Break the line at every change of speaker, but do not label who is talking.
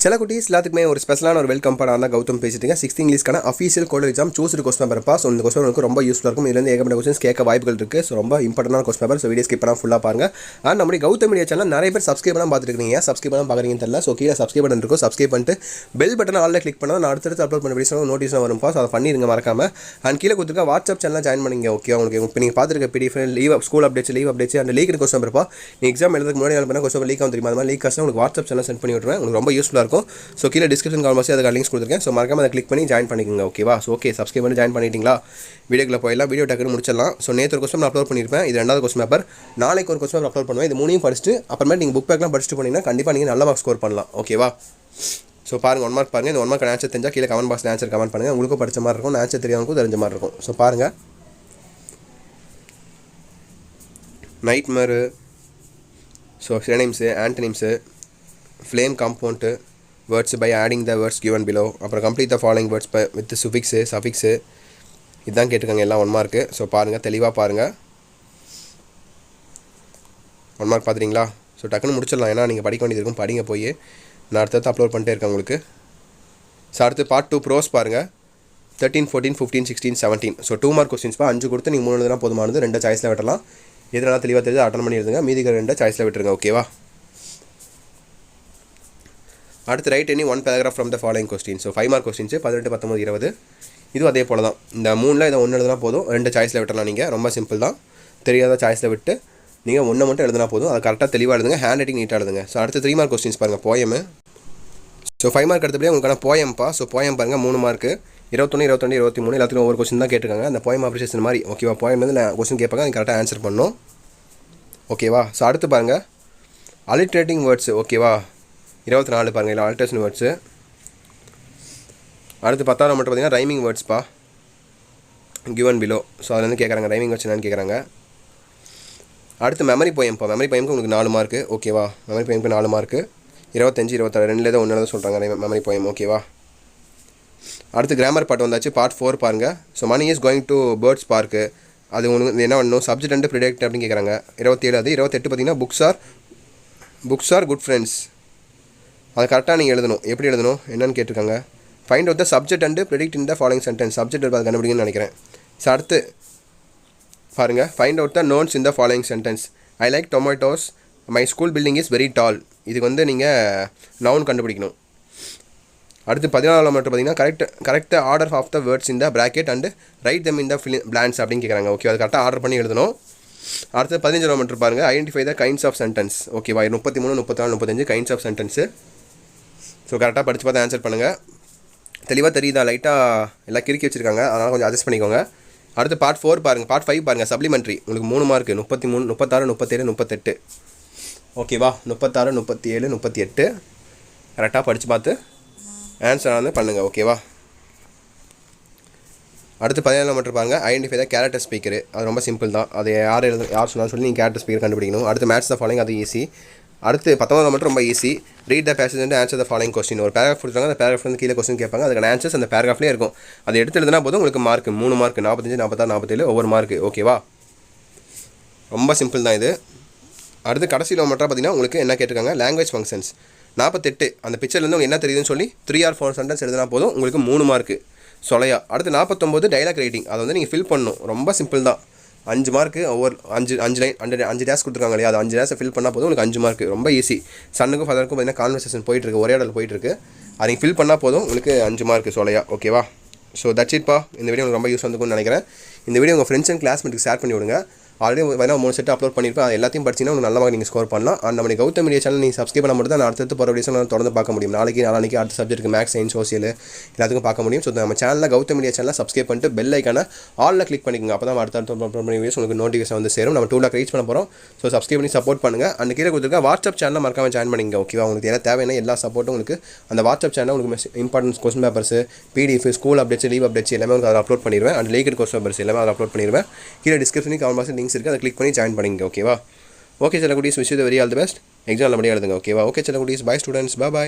சில குட்டீஸ் எல்லாத்துக்குமே ஒரு ஸ்பெஷலான ஒரு வெல்கம் பண்ண தான் கௌதம் பேசிட்டுங்க. 6th இங்கிலீஷ்க்கான official code exam choosed question paper பாஸ். இந்த கொஸ்டின் உங்களுக்கு ரொம்ப யூஸ்ஃபுல்லாக இருக்கும். இதுலேருந்து ஏகப்பட்ட கொஸ்டின்ஸ் கேட்க வாய்ப்புகள் இருக்குது. ஸோ ரொம்ப இம்பார்ட்டன்டான கொஸ்டின் பேப்பர். ஸோ வீடியோ ஸ்கிப் பண்ணால் ஃபுல்லாக பாருங்கள். அண்ட் நம்மளுடைய கௌதம் மீடியா சேனல் நிறைய பேர் சப்ஸ்கிரைப் பண்ணால் பார்த்துருக்கீங்க. சப்ஸ்கிரைப் பண்ணால் பார்க்குறீங்கன்னு தெரியல. ஸோ கீழே சப்ஸ்கிரைப் பட்டன் இருக்கும். சப்ஸ்கிரைப் பண்ணிட்டு பெல் பட்டன் ஆல்ல கிளிக் பண்ணால் நான் அடுத்தடுத்து அப்லோட் பண்ண வீடியோஸ் நோட்டீஸ் வரும் பாஸ். அதை பண்ணிடுங்க மறக்காம. அண்ட் கீழே கொடுத்துருக்க வாட்ஸ்அப் சேனல் ஜாயின் பண்ணிங்க. ஓகே, உங்களுக்கு இப்போ நீங்கள் பார்த்துருக்க PDF leave school updates leave updates and leak question paper நீங்கள் எக்ஸாம் எழுதுக்கு முன்னாடி பண்ணால் கொஸ்டின் லீக் ஆகும் தெரியுமா? அது மாதிரி லீக் ஆச்சுன்னா உங்களுக்கு வாட்ஸ்அப் சேனல் சென்ட் பண்ணி விட்டுருவேன். உங்களுக்கு ரொம்ப யூஸ்ஃபுல்லாக இருக்கும். ஸோ கீழே டிஸ்கிரிப்ஷன் கால்மாசி அதுக்கு லிங்க்ஸ் கொடுத்துருக்கேன். ஸோ மறக்காம அதை கிளிக் பண்ணி ஜாயின் பண்ணிக்கோங்க. ஓகேவா? ஸோ ஓகே, சப்ஸ்கிரைப் பண்ணி ஜாயின் பண்ணிட்டீங்களா? வீடியோக்குள்ள போயிடலாம். வீடியோ டக்குன்னு முடிச்சிடலாம். ஸோ நேற்று ஒரு கொஸ்டின் அப்லோட் பண்ணியிருப்பேன். இது ரெண்டாவது கொஸ்டின் பேப்பர். நாளைக்கு ஒரு கொஸ்டின் அப்லோட் பண்ணுவேன். இது மூணையும் படிச்சுட்டு அப்புறமேட்டு நீங்கள் புக் பேக்லாம் படிச்சுட்டு போனீங்கன்னா கண்டிப்பாக நீங்கள் நல்ல மார்க் ஸ்கோர் பண்ணலாம். ஓகேவா? ஸோ பாருங்கள், 1 மார்க் பாருங்கள். இந்த 1 மார்க் ஆன்சர் தெரிஞ்சால் கீழே கமெண்ட் பாக்ஸில் ஆன்சர் கமெண்ட் பண்ணுங்கள். உங்களுக்கும் படித்த மாதிரி இருக்கும், ஆன்சர் தெரியாதவங்களுக்கும் தெரிஞ்ச மாதிரி இருக்கும். ஸோ பாருங்கள். Nightmare, so synonyms, antonyms, frame compound, words by adding the words given below, அப்புறம் complete the following words by with suffix suffix, இதுதான் கேட்டுக்கோங்க எல்லாம் 1 மார்க்கு. ஸோ பாருங்கள், தெளிவாக பாருங்கள். 1 மார்க் பார்த்துட்டிங்களா? ஸோ டக்குன்னு முடிச்சிடலாம். ஏன்னா நீங்கள் படிக்க வேண்டியது இருக்கும். படிங்க போய். நான் அடுத்தடுத்து அப்லோட் பண்ணிட்டே இருக்கேன் உங்களுக்கு. ஸோ அடுத்து பார்ட் 2 ப்ரோஸ் பாருங்கள். 13, 14, 15, 16, 17. So 2 mark கொஸ்டின்ஸ்ப்பா. 5 கொடுத்து நீங்கள் 3 எழுதுனா போதுமானது. 2 சாய்ஸில் விட்டலாம். எதுனா தெளிவாக தெரிஞ்சு அட்டன் பண்ணி எழுதுங்க. மீதி 2 சாய்ஸில் விட்டுருங்க. ஓகேவா? அடுத்து right any 1 paragraph from the following question. So 5 mark questions 18, 19, 20. இதுவும் அதே போல் தான். இந்த 3ல் இதை 1 எழுதுனா போதும். 2 சாய்ஸில் விட்டலாம். நீங்கள் ரொம்ப சிம்பிள் தான். தெரியாத சாய்ஸில் விட்டு நீங்கள் 1 மட்டும் எழுதுனா போதும். அதை கரெக்டாக தெளிவாக எழுதுங்க. ஹேண்ட் ரைட்டிங் நீட்டாக எழுதுங்க. ஸோ அடுத்து 3 மார்க் கொஸ்டின்ஸ் பாருங்கள். போயமு. ஸோ 5 மார்க் எடுத்தபடியே உங்களுக்கான போயம்ப்பா. ஸோ போயம் பாருங்கள். 3 மார்க்கு. 21, 22, 23 எல்லாத்துக்கும் ஒவ்வொரு கொஸ்டின் தான் கேட்டிருக்காங்க. அந்த போயம் அப்ரிசியேஷன் மாதிரி. ஓகேவா? போயம் வந்து கொஸ்டின் கேட்பாங்க. நீங்கள் கரெக்டாக ஆன்சர் பண்ணணும். ஓகேவா? ஸோ அடுத்து பாருங்கள், அலிட்ரேட்டிங் வேர்ட்ஸு. ஓகேவா? 24 பாருங்கள். இல்லை ஆல்ட்ரேஷன் வேர்ட்ஸு. அடுத்து 10வது மட்டும் பார்த்தீங்கன்னா ரைமிங் வேர்ட்ஸ்ப்பா, given below. ஸோ அதில் வந்து கேட்குறாங்க ரைமிங் வேர்ட்ஸ் என்னன்னு கேட்குறாங்க. அடுத்து மெமரி போயம்ப்பா. மெமரி போயம்க்கு உங்களுக்கு 4 மார்க்கு. ஓகேவா? Memory போயம்க்கு 4 mark. 25, 26 2ல் ஏதோ 1 எழுத சொல்கிறாங்க மெமரி போயம். ஓகேவா? அடுத்து கிராமர் பார்ட் வந்தாச்சு. பார்ட் 4 பாருங்கள். So Mani is going to birds park. அது உங்களுக்கு என்ன பண்ணணும்? சப்ஜெக்ட் அண்ட் ப்ரிடிக்ட் அப்படின்னு கேட்குறாங்க. 27. அது 28 பார்த்தீங்கன்னா புக்ஸ் ஆர் குட் ஃப்ரெண்ட்ஸ். அதை கரெக்டாக நீங்கள் எழுதணும். எப்படி எழுதணும் என்னன்னு கேட்டிருக்காங்க. Find out the subject and predict in the following sentence. Subject அதை கண்டுபிடிங்கன்னு நினைக்கிறேன். ஸோ அடுத்து பாருங்கள், find out the nouns in the following sentence. I like tomatoes, my school building is very tall. இதுக்கு வந்து நீங்கள் நவுன் கண்டுபிடிக்கணும். அடுத்து 14 மட்டும் பார்த்தீங்கன்னா correct order of the words in the bracket and write them in the blanks அப்படின்னு கேட்குறாங்க. Okay, அது கரெக்டாக ஆர்டர் பண்ணி எழுதணும். அடுத்து 15 மட்டும் பாருங்கள், identify the kinds of sentence. ஓகேவா? 33, 34, 35 கைண்ட்ஸ் ஆஃப் சென்டென்ஸு. ஸோ கரெக்டாக படித்து பார்த்து ஆன்சர் பண்ணுங்கள். தெளிவாக தெரியுதா? லைட்டாக எல்லாம் கிறுக்கி வச்சுருக்காங்க, அதனால் கொஞ்சம் அட்ஜஸ்ட் பண்ணிக்கோங்க. அடுத்து பார்ட் 4 பாருங்கள். பார்ட் 5 பாருங்கள். சப்ளிமெண்ட்ரி. உங்களுக்கு 3 மார்க்கு. 33, 36, 37, 38. ஓகேவா? 36, 37, 38 கரெக்டாக படித்து பார்த்து ஆன்சர் வந்து பண்ணுங்கள். ஓகேவா? அடுத்து 17 மட்டும் பாருங்கள். Identify the character speaker. அது ரொம்ப சிம்பிள் தான். அது யார் சொன்னாலும் சொல்லி நீங்கள் கேரக்டர் ஸ்பீக்கர் கண்டுபிடிக்கணும். அடுத்து மேட்ச் த ஃபாலோயிங். அது ஈஸி. அடுத்து 19 மட்டும் ரொம்ப easy. Read the passage and answer the following question. ஒரு பேராகிராஃப் கொடுத்தாங்க. அந்த பேராகிராஃப் வந்து கீழே கொஸ்டின் கேட்பாங்க. அதுக்கான ஆன்சர்ஸ் அந்த பேராகிராஃப்லேயே இருக்கும். அதை எடுத்து எழுதுனா போதும். உங்களுக்கு மார்க் 3 மார்க். 45, 46, 47 ஒவ்வொரு மார்க்கு. ஓகேவா? ரொம்ப சிம்பிள் தான் இது. அடுத்து கடைசியில் மட்டும் பார்த்தீங்கன்னா உங்களுக்கு என்ன கேட்டிருக்காங்க, லாங்குவேஜ் ஃபங்க்ஷன்ஸ். 48 அந்த பிக்சர்லேருந்து உங்களுக்கு என்ன தெரியுதுன்னு சொல்லி 3 or 4 சென்டென்ஸ் எழுதினா போதும். உங்களுக்கு 3 மார்க்கு சொலையா. அடுத்து 49 டைலாக் ரைட்டிங். அதை வந்து நீங்கள் ஃபில் பண்ணணும். ரொம்ப சிம்பிள் தான். 5 மார்க்கு. ஒவ்வொரு 5 லைன் 5 டேஸ் கொடுத்துருக்காங்க இல்லையா? அது 5 டேஸை ஃபில் பண்ணால் போதும். உங்களுக்கு 5 மார்க்கு. ரொம்ப ஈஸி. சன்னுக்கும் ஃபதருக்கும் பார்த்தீங்கன்னா கான்வர்சேஷன் போயிட்டுருக்கு, ஒரே இடத்துல போயிட்டுருக்கு. அதை நீங்கள் ஃபில் பண்ணால் போதும். உங்களுக்கு 5 மார்க்கு சொலையா. ஓகேவா? ஸோ தட்ஸ் இட்ப்பா. இந்த வீடியோ உங்களுக்கு ரொம்ப யூஸ் வந்துக்கும்னு நினைக்கிறேன். இந்த வீடியோ உங்கள் ஃப்ரெண்ட்ஸ் அண்ட் கிளாஸ்மேட்டுக்கு ஷேர் பண்ணி விடுங்க. ஆல்ரெடி வேணா 3 செட் அப்லோட் பண்ணியிருப்பேன். அது எல்லாத்தையும் படிச்சிங்கன்னா உங்களுக்கு நல்ல நீங்கள் ஸ்கோர் பண்ணலாம். அண்ட் நம்ம கௌதம் மீடியா சேனல் நீங்கள் சப்ஸ்கிரைப் பண்ண மட்டும் தான் நான் அடுத்து போகிற வீடியோஸ் நான் தொடர்ந்து பார்க்க முடியும். நாளைக்கு அடுத்த சப்ஜெக்ட்டுக்கு மேக்ஸ், சயின்ஸ், சோசியல் எல்லாத்துக்கும் பார்க்க முடியும். ஸோ நம்ம சேனலில் கௌதம் மீடியா சேனலில் சப்ஸ்கிரைப் பண்ணிட்டு பெல் ஐக்கான ஆலில் கிளிக் பண்ணிக்கோங்க. அப்போ தான் அடுத்த அப்லோட் பண்ணி வீடியோஸ் உங்களுக்கு நோட்டிஃபிகேஷன் வந்து சேரும். நம்ம 2 lakh ரீச் பண்ண போகிறோம். ஸோ சப்ஸ்கிரைப் பண்ணி சப்போர்ட் பண்ணுங்கள். அண்ட் கீழே கொடுத்துருக்க வாட்ஸ்அப் சேனலில் மறக்காம ஜாயின் பண்ணிங்க. ஓகேவா? உங்களுக்கு என்ன தேவையான எல்லா சப்போர்ட்டும் உங்களுக்கு அந்த வாட்ஸ்அப் சேனல் உங்களுக்கு importance question papers, PDF, school updates, leave updates எல்லாமே உங்களுக்கு அதை அப்லோட் பண்ணிடுவேன். அண்ட் லீக் கொஸ்டின் பேப்பர்ஸ் எல்லாமே அதை அப்லோட் பண்ணிடுவேன். கீழே டிஸ்கிரிப்ஷனில் கமெண்ட் பாக்ஸில் லிங்க்ஸ் இருக்குது. அதை கிளிக் பண்ணி ஜாயின் பண்ணிங்க. ஓகேவா? ஓகே சில குட்டீஸ், wish you the very all the best. Exam நல்லபடியாக எழுதுங்க. ஓகேவா? ஓகே சில குட்டீஸ், பை ஸ்டூடெண்ட்ஸ். பை.